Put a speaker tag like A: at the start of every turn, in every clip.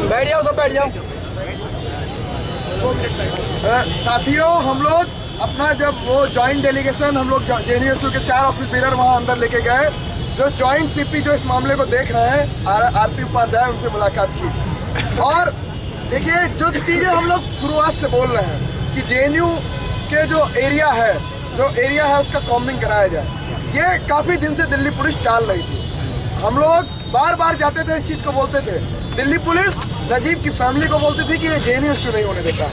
A: बैठ जाओ, सब बैठ जाओ।
B: साथियों, हम लोग अपना जब वो ज्वाइंट डेलीगेशन हम लोग जेएनयू के 4 ऑफिस बीरर वहाँ अंदर लेके गए, जो ज्वाइंट सीपी जो इस मामले को देख रहे हैं आरपी उपाध्याय, उनसे मुलाकात की। और देखिए, जो चीज़ें हम लोग शुरुआत से बोल रहे हैं कि जेएनयू के जो एरिया है उसका कॉम्बिंग कराया जाए, ये काफ़ी दिन से दिल्ली पुलिस टाल रही थी। हम लोग बार बार जाते थे, इस चीज़ को बोलते थे। दिल्ली पुलिस नजीब की फैमिली को बोलती थी कि ये जेएनयू इश्यू नहीं होने देता।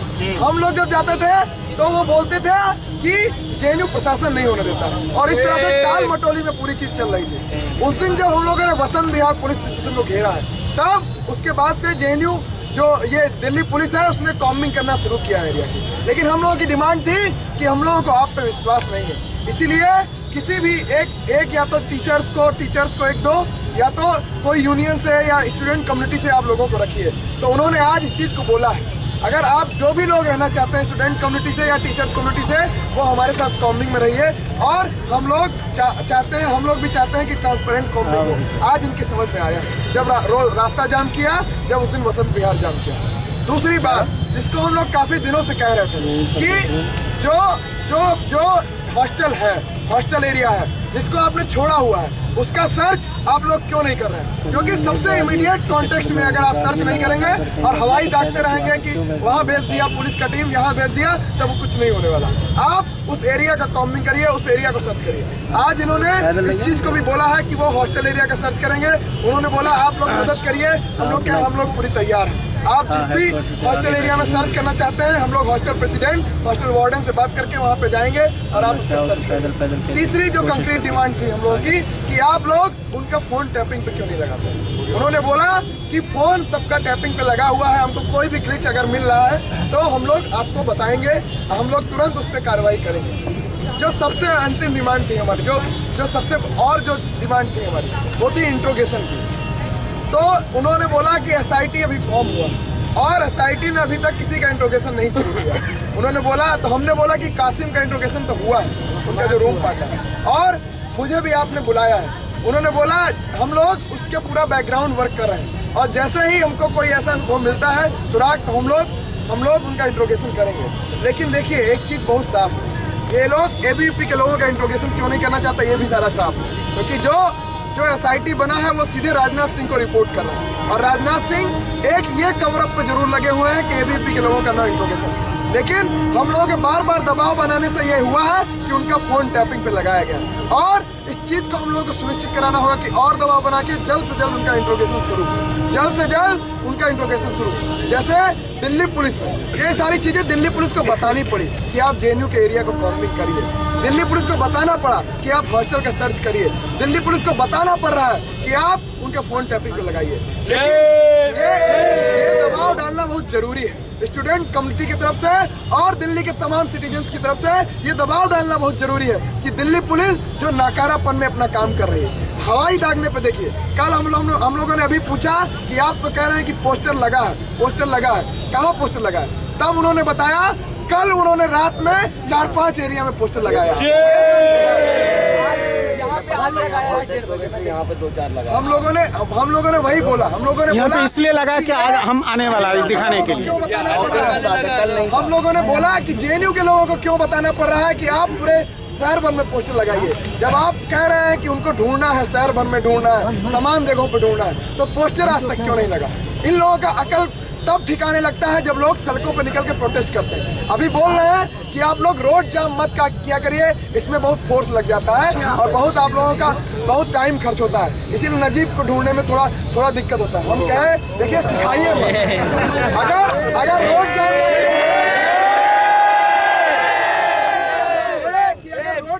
B: हम लोग जब जाते थे तो वो बोलते थे कि जेएनयू प्रशासन नहीं होने देता, और इस तरह से टाल मटोली में पूरी चीज चल रही थी। उस दिन जब हम लोगों ने वसंत विहार पुलिस स्टेशन को घेरा है, तब उसके बाद से जेएनयू जो ये दिल्ली पुलिस है उसने कॉम्बिंग करना शुरू किया एरिया की। लेकिन हम लोगों की डिमांड थी कि हम लोगों को आप पे विश्वास नहीं है, इसीलिए किसी भी एक या तो टीचर्स को एक दो, या तो कोई यूनियन से या स्टूडेंट कम्युनिटी से आप लोगों को रखिए। तो उन्होंने आज इस चीज़ को बोला है, अगर आप जो भी लोग रहना चाहते हैं स्टूडेंट कम्युनिटी से या टीचर्स कम्युनिटी से, वो हमारे साथ कॉम्बिंग में रहिए। और हम लोग हम लोग भी चाहते हैं कि ट्रांसपेरेंट कॉम्बिंग हो। आज इनकी समझ में आया जब रास्ता जाम किया, जब उस दिन वसंत विहार जाम किया। दूसरी बात, जिसको हम लोग काफ़ी दिनों से कह रहे थे कि जो हॉस्टल एरिया है जिसको आपने छोड़ा हुआ है, उसका सर्च आप लोग क्यों नहीं कर रहे हैं? क्योंकि सबसे इमीडिएट कॉन्टेक्स्ट में अगर आप सर्च नहीं करेंगे और हवाई दागते रहेंगे कि वहाँ भेज दिया पुलिस का टीम, यहाँ भेज दिया, तब वो कुछ नहीं होने वाला। आप उस एरिया का कॉम्बिंग करिए, उस एरिया को सर्च करिए। आज इन्होंने इस चीज़ को भी बोला है कि वो हॉस्टल एरिया का सर्च करेंगे। उन्होंने बोला आप लोग मदद करिए, हम लोग पूरी तैयार हैं। आप जिस भी हॉस्टल एरिया में सर्च करना चाहते हैं, हम लोग हॉस्टल प्रेसिडेंट, हॉस्टल वार्डन से बात करके वहाँ पे जाएंगे और आप उसका सर्च करेंगे। तीसरी जो कंक्रीट डिमांड थी हम लोगों की कि आप लोग उनका फोन टैपिंग पे क्यों नहीं लगाते। उन्होंने बोला कि फोन सबका टैपिंग पे लगा हुआ है, हमको कोई भी ग्लिच अगर मिल रहा है तो हम लोग आपको बताएंगे, हम लोग तुरंत उस पर कार्रवाई करेंगे। जो सबसे अंतिम डिमांड थी हमारी, जो सबसे और जो डिमांड थी हमारी, वो थी इंट्रोगेशन की। तो उन्होंने बोला कि एसआईटी अभी फॉर्म हुआ और एसआईटी ने अभी तक किसी का इंट्रोगेशन नहीं शुरू किया। उन्होंने बोला, तो हमने बोला कि कासिम का इंट्रोगेशन तो हुआ है, उनका जो रूम पार्टनर है, और मुझे भी आपने बुलाया है। उन्होंने बोला हम लोग उसके पूरा बैकग्राउंड वर्क कर रहे हैं, और जैसे ही हमको कोई ऐसा वो मिलता है सुराग, तो हम लोग उनका इंट्रोगेशन करेंगे। लेकिन देखिए, एक चीज़ बहुत साफ है, ये लोग एबीवीपी के लोगों का इंट्रोगेशन क्यों नहीं करना चाहता, ये भी सारा साफ है। क्योंकि जो एसआईटी बना है वो सीधे राजनाथ सिंह को रिपोर्ट कर रहा है, और राजनाथ सिंह एक ये कवर अप पे जरूर लगे हुए हैं कि एबीवीपी के लोगों का ना इंट्रोगेशन। लेकिन हम लोगों के बार बार दबाव बनाने से ये हुआ है कि उनका फोन टैपिंग पे लगाया गया, और इस चीज़ को हम लोगों को सुनिश्चित कराना होगा कि और दबाव बना के जल्द से जल्द उनका इंट्रोगेशन शुरू, जैसे दिल्ली पुलिस में ये सारी चीज़ें दिल्ली पुलिस को बतानी पड़ी कि आप जेएनयू के एरिया को कॉम्बिंग करिए। दिल्ली पुलिस को बताना पड़ा कि आप हॉस्टल का सर्च करिए। दिल्ली पुलिस को बताना पड़ रहा है कि आप उनके फोन टैपिंग पे लगाइए। ये दबाव डालना बहुत जरूरी है स्टूडेंट कम्युनिटी की तरफ से और दिल्ली के तमाम सिटीजन्स की तरफ से। ये दबाव डालना बहुत जरूरी है कि दिल्ली पुलिस जो नाकारापन में अपना काम कर रही है, हवाई दागने पे देखिए। कल हम लोगों ने अभी पूछा कि आप तो कह रहे हैं कि पोस्टर लगा है, कहाँ पोस्टर लगा है? तब उन्होंने बताया कल उन्होंने रात में 4-5 एरिया में पोस्टर लगाया। यहाँ पे 2-4 लगा। हम लोगों ने वही बोला, यहाँ पे इसलिए लगा कि आज हम आने वाला है इस दिखाने के लिए। हम लोगों ने बोला कि जेएनयू के लोगों को क्यों बताना पड़ रहा है कि आप पूरे शहर भर में पोस्टर लगाइए, जब आप कह रहे हैं कि उनको ढूंढना है, शहर भर में ढूंढना है, तमाम जगहों पे ढूंढना है, तो पोस्टर आज तक क्यों नहीं लगा? इन लोगों का अकल तब ठिकाने लगता है जब लोग सड़कों पर निकल के प्रोटेस्ट करते हैं। अभी बोल रहे हैं कि आप लोग रोड जाम मत किया करिए, इसमें बहुत फोर्स लग जाता है और बहुत आप लोगों का बहुत टाइम खर्च होता है, इसीलिए नजीब को ढूंढने में थोड़ा दिक्कत होता है। हम कहें देखिए, सिखाइए मत। अगर रोड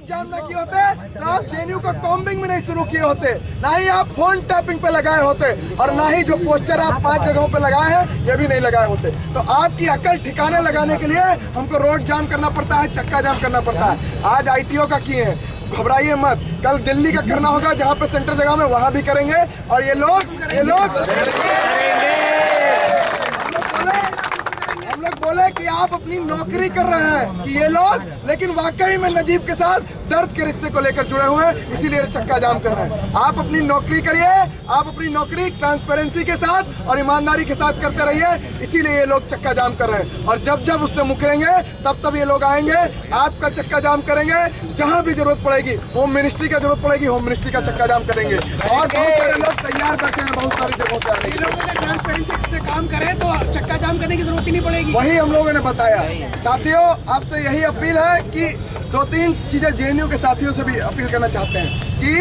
B: जाम ना किए होते तो आप जेएनयू का कॉम्बिंग में नहीं शुरू किए होते, ना ही आप फोन टैपिंग पे लगाए होते, और ना ही जो पोस्टर आप 5 जगहों पे लगाए हैं ये भी नहीं लगाए होते। तो आपकी अकल ठिकाने लगाने के लिए हमको रोड जाम करना पड़ता है, चक्का जाम करना पड़ता है। आज आईटीओ का किए हैं, घबराइए मत, कल दिल्ली का करना होगा, जहाँ पे सेंटर जगह में वहाँ भी करेंगे। और ये लोग बोले कि आप अपनी नौकरी कर रहे हैं कि ये लोग, लेकिन वाकई में नजीब के साथ दर्द के रिश्ते को लेकर जुड़े हुए हैं, इसीलिए चक्का जाम कर रहे हैं। आप अपनी नौकरी करिए, आप अपनी नौकरी ट्रांसपेरेंसी के साथ और ईमानदारी के साथ करते रहिए, इसीलिए ये लोग चक्का जाम कर रहे हैं। और जब जब उससे मुकरेंगे तब तब ये लोग आएंगे, आपका चक्का जाम करेंगे। जहां भी जरूरत पड़ेगी, होम मिनिस्ट्री का जरूरत पड़ेगी, होम मिनिस्ट्री का चक्का जाम करेंगे। और बहुत सारे लोग तैयार बैठे हैं बहुत सारी जगहों से आने के लिए।
C: ट्रांसपेरेंसी से काम करें तो चक्का जाम करने की जरूरत ही नहीं पड़ेगी।
B: वही हम लोगों ने बताया। साथियों, आपसे यही अपील है कि 2-3 चीजें जेएनयू के साथियों से भी अपील करना चाहते हैं कि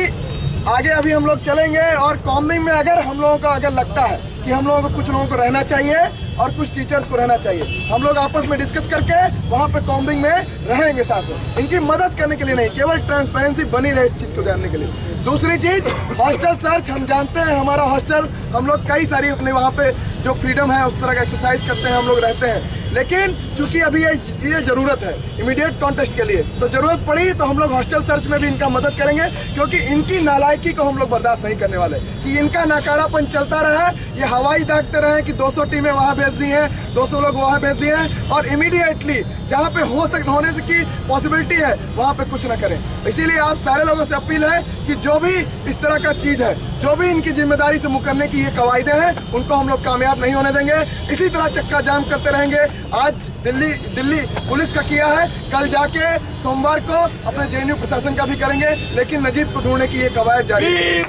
B: आगे अभी हम लोग चलेंगे और कॉम्बिंग में अगर हम लोगों का अगर लगता है कि हम लोगों को कुछ लोगों को रहना चाहिए और कुछ टीचर्स को रहना चाहिए, हम लोग आपस में डिस्कस करके वहाँ पे कॉम्बिंग में रहेंगे साथ में, इनकी मदद करने के लिए नहीं, केवल ट्रांसपेरेंसी बनी रहे इस चीज को जानने के लिए। दूसरी चीज, हॉस्टल सर्च, हम जानते हैं हमारा हॉस्टल, हम लोग कई सारी अपने वहाँ पे जो फ्रीडम है उस तरह का एक्सरसाइज करते हैं, हम लोग रहते हैं। लेकिन चूंकि अभी ये जरूरत है इमीडिएट कॉन्टेस्ट के लिए, तो जरूरत पड़ी तो हम लोग हॉस्टल सर्च में भी इनका मदद करेंगे, क्योंकि इनकी नालायकी को हम लोग बर्दाश्त नहीं करने वाले कि इनका नाकारापन चलता रहा। ये हवाई दागते रहे कि 200 टीमें वहाँ भेज दी हैं, 200 लोग वहाँ भेज दिए हैं, और इमीडिएटली जहाँ पे होने से की पॉसिबिलिटी है वहाँ पे कुछ ना करें। इसीलिए आप सारे लोगों से अपील है कि जो भी इस तरह का चीज है, जो भी इनकी जिम्मेदारी से मुकरने की ये कवायदे हैं, उनको हम लोग कामयाब नहीं होने देंगे। इसी तरह चक्का जाम करते रहेंगे। आज दिल्ली पुलिस का किया है, कल जाके सोमवार को अपने जेएनयू प्रशासन का भी करेंगे, लेकिन नजीब को ढूंढने की ये कवायद जारी है।